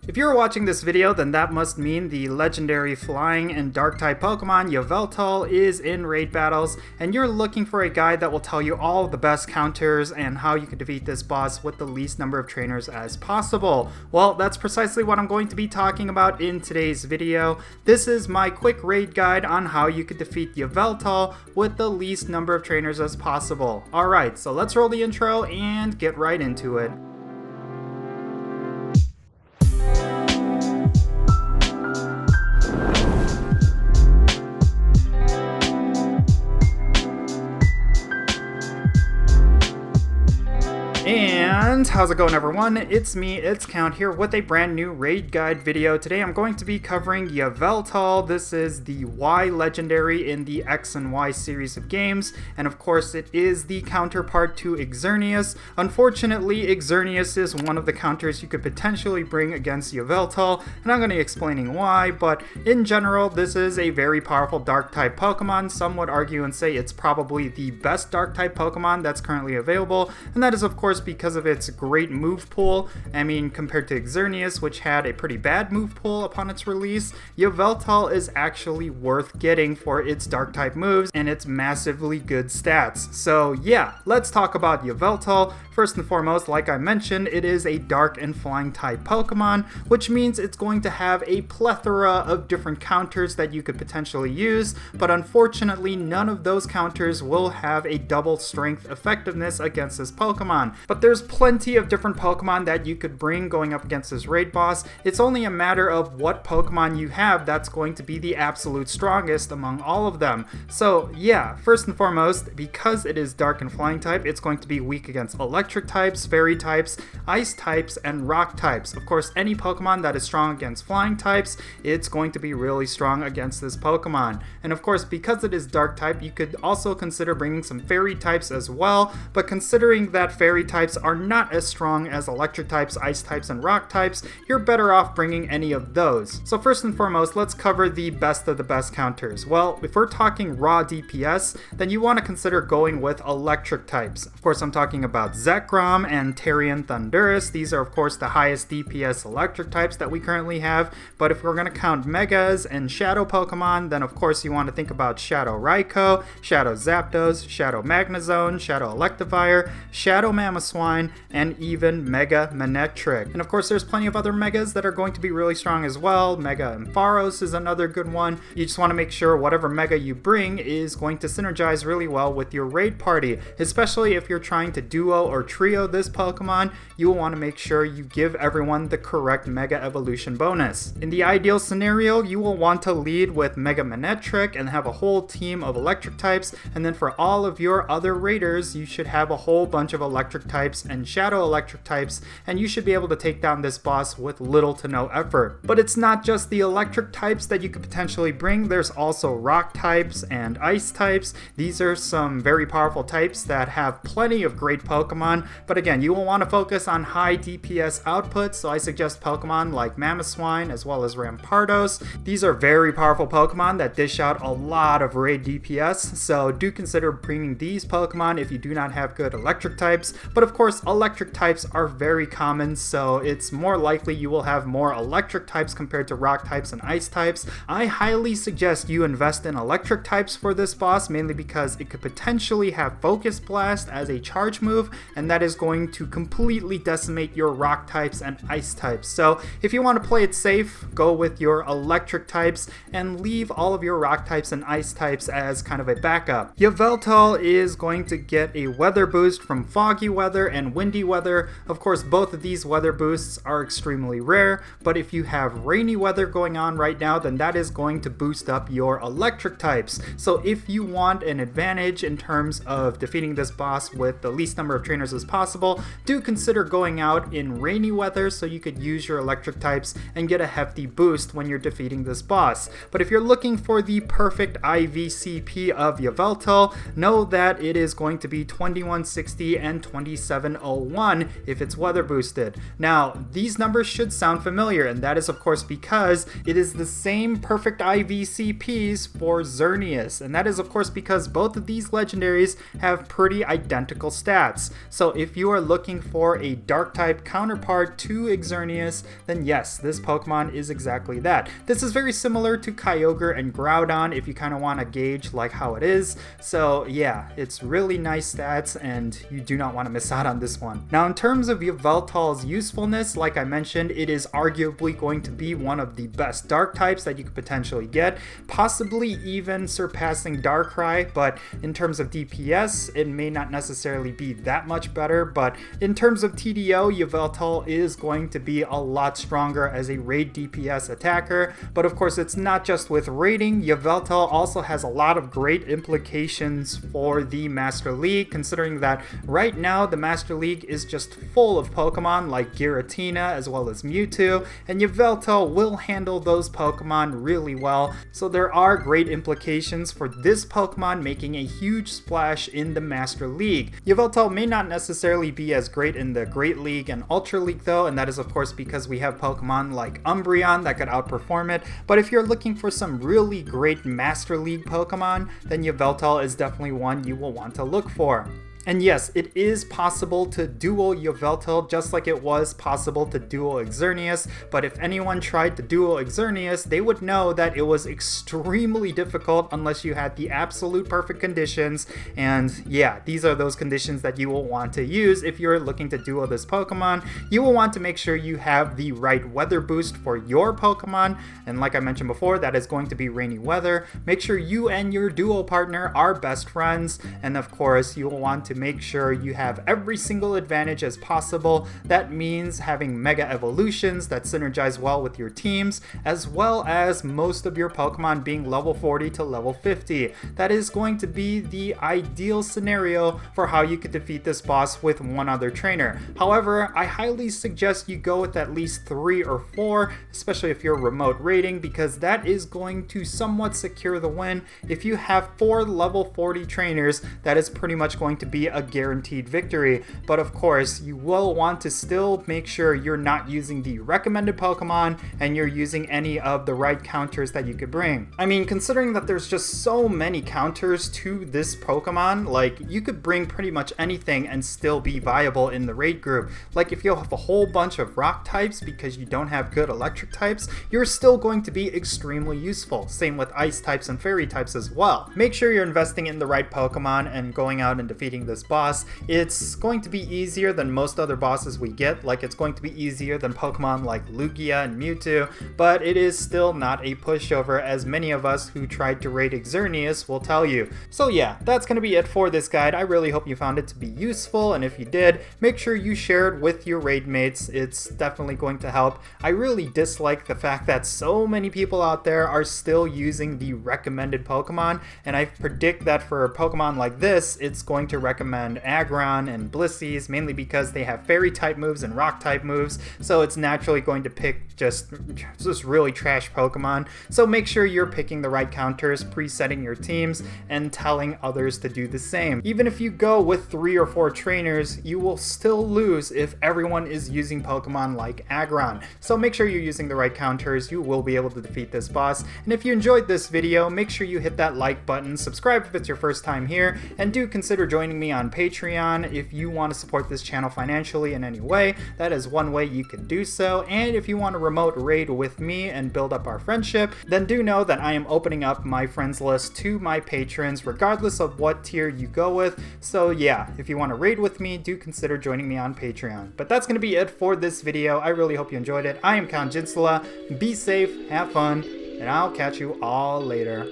If you're watching this video, then that must mean the legendary flying and dark type Pokemon Yveltal is in raid battles, and you're looking for a guide that will tell you all the best counters and how you can defeat this boss with the least number of trainers as possible. Well, that's precisely what I'm going to be talking about in today's video. This is my quick raid guide on how you could defeat Yveltal with the least number of trainers as possible. Alright, so let's roll the intro and get right into it. And how's it going, everyone? It's me, it's Count here with a brand new raid guide video. Today I'm going to be covering Yveltal. This is the Y legendary in the X and Y series of games, and of course it is the counterpart to Xerneas. Unfortunately, Xerneas is one of the counters you could potentially bring against Yveltal, and I'm going to be explaining why, but in general this is a very powerful dark type Pokemon. Some would argue and say it's probably the best dark type Pokemon that's currently available, and that is of course because of its great move pool. I mean, compared to Xerneas, which had a pretty bad move pool upon its release, Yveltal is actually worth getting for its dark type moves and its massively good stats. So yeah, let's talk about Yveltal. First and foremost, like I mentioned, it is a dark and flying type Pokemon, which means it's going to have a plethora of different counters that you could potentially use, but unfortunately none of those counters will have a double strength effectiveness against this Pokemon. But there's plenty of different Pokemon that you could bring going up against this raid boss. It's only a matter of what Pokemon you have that's going to be the absolute strongest among all of them. So yeah, first and foremost, because it is dark and flying type, it's going to be weak against electric types, fairy types, ice types, and rock types. Of course, any Pokemon that is strong against flying types, it's going to be really strong against this Pokemon. And of course, because it is dark type, you could also consider bringing some fairy types as well, but considering that fairy types are not as strong as electric types, ice types, and rock types, you're better off bringing any of those. So first and foremost, let's cover the best of the best counters. Well, if we're talking raw DPS, then you want to consider going with electric types. Of course, I'm talking about Zekrom and Tarian Thundurus. These are of course the highest DPS electric types that we currently have, but if we're going to count Megas and Shadow Pokemon, then of course you want to think about Shadow Raikou, Shadow Zapdos, Shadow Magnezone, Shadow Electivire, Shadow Mamoswine, and even Mega Manectric. And of course there's plenty of other Megas that are going to be really strong as well. Mega Ampharos is another good one. You just want to make sure whatever Mega you bring is going to synergize really well with your raid party, especially if you're trying to duo or trio this Pokemon. You will want to make sure you give everyone the correct Mega Evolution bonus. In the ideal scenario, you will want to lead with Mega Manectric and have a whole team of electric types, and then for all of your other raiders, you should have a whole bunch of electric types and shadow electric types, and you should be able to take down this boss with little to no effort. But it's not just the electric types that you could potentially bring, there's also rock types and ice types. These are some very powerful types that have plenty of great Pokemon, but again, you will want to focus on high DPS output, so I suggest Pokemon like Mamoswine as well as Rampardos. These are very powerful Pokemon that dish out a lot of raid DPS, so do consider bringing these Pokemon if you do not have good electric types. But of course, electric types are very common, so it's more likely you will have more electric types compared to rock types and ice types. I highly suggest you invest in electric types for this boss, mainly because it could potentially have Focus Blast as a charge move, and that is going to completely decimate your rock types and ice types. So if you want to play it safe, go with your electric types and leave all of your rock types and ice types as kind of a backup. Yveltal is going to get a weather boost from foggy weather and windy weather. Of course, both of these weather boosts are extremely rare, but if you have rainy weather going on right now, then that is going to boost up your electric types. So if you want an advantage in terms of defeating this boss with the least number of trainers as possible, do consider going out in rainy weather so you could use your electric types and get a hefty boost when you're defeating this boss. But if you're looking for the perfect IVCP of Yveltal, know that it is going to be 2160 and 2701. 1 if it's weather boosted. Now, these numbers should sound familiar, and that is of course because it is the same perfect IVCPs for Xerneas, and that is of course because both of these legendaries have pretty identical stats. So if you are looking for a dark type counterpart to Xerneas, then yes, this Pokemon is exactly that. This is very similar to Kyogre and Groudon if you kind of want to gauge like how it is. So yeah, it's really nice stats and you do not want to miss out on this one. Now in terms of Yveltal's usefulness, like I mentioned, it is arguably going to be one of the best dark types that you could potentially get, possibly even surpassing Darkrai, but in terms of DPS, it may not necessarily be that much better, but in terms of TDO, Yveltal is going to be a lot stronger as a raid DPS attacker. But of course, it's not just with raiding. Yveltal also has a lot of great implications for the Master League, considering that right now the Master League is just full of Pokemon like Giratina as well as Mewtwo, and Yveltal will handle those Pokemon really well. So there are great implications for this Pokemon making a huge splash in the Master League. Yveltal may not necessarily be as great in the Great League and Ultra League though, and that is of course because we have Pokemon like Umbreon that could outperform it. But if you're looking for some really great Master League Pokemon, then Yveltal is definitely one you will want to look for. And yes, it is possible to duo Yveltal just like it was possible to duo Xerneas, but if anyone tried to duo Xerneas, they would know that it was extremely difficult unless you had the absolute perfect conditions, and yeah, these are those conditions that you will want to use if you're looking to duo this Pokemon. You will want to make sure you have the right weather boost for your Pokemon, and like I mentioned before, that is going to be rainy weather. Make sure you and your duo partner are best friends, and of course, you will want to make sure you have every single advantage as possible. That means having mega evolutions that synergize well with your teams, as well as most of your Pokemon being level 40 to level 50. That is going to be the ideal scenario for how you could defeat this boss with one other trainer. However, I highly suggest you go with at least 3 or 4, especially if you're remote raiding, because that is going to somewhat secure the win. If you have 4 level 40 trainers, that is pretty much going to be a guaranteed victory. But of course, you will want to still make sure you're not using the recommended Pokemon and you're using any of the right counters that you could bring. I mean, considering that there's just so many counters to this Pokemon, like you could bring pretty much anything and still be viable in the raid group. Like if you have a whole bunch of rock types because you don't have good electric types, you're still going to be extremely useful. Same with ice types and fairy types as well. Make sure you're investing in the right Pokemon and going out and defeating this boss. It's going to be easier than most other bosses we get, like it's going to be easier than Pokemon like Lugia and Mewtwo, but it is still not a pushover, as many of us who tried to raid Xerneas will tell you. So yeah, that's going to be it for this guide. I really hope you found it to be useful, and if you did, make sure you share it with your raid mates. It's definitely going to help. I really dislike the fact that so many people out there are still using the recommended Pokemon, and I predict that for a Pokemon like this, it's going to recommend Aggron and Blissey's, mainly because they have fairy type moves and rock type moves, so it's naturally going to pick just really trash Pokemon. So make sure you're picking the right counters, presetting your teams, and telling others to do the same. Even if you go with 3 or 4 trainers, you will still lose if everyone is using Pokemon like Aggron. So make sure you're using the right counters. You will be able to defeat this boss. And if you enjoyed this video, make sure you hit that like button, subscribe if it's your first time here, and do consider joining me on Patreon if you want to support this channel financially in any way. That is one way you can do so. And if you want to remote raid with me and build up our friendship, then do know that I am opening up my friends list to my patrons regardless of what tier you go with. So yeah, if you want to raid with me, do consider joining me on Patreon. But that's going to be it for this video. I really hope you enjoyed it. I am Count Jinsula. Be safe, have fun, and I'll catch you all later.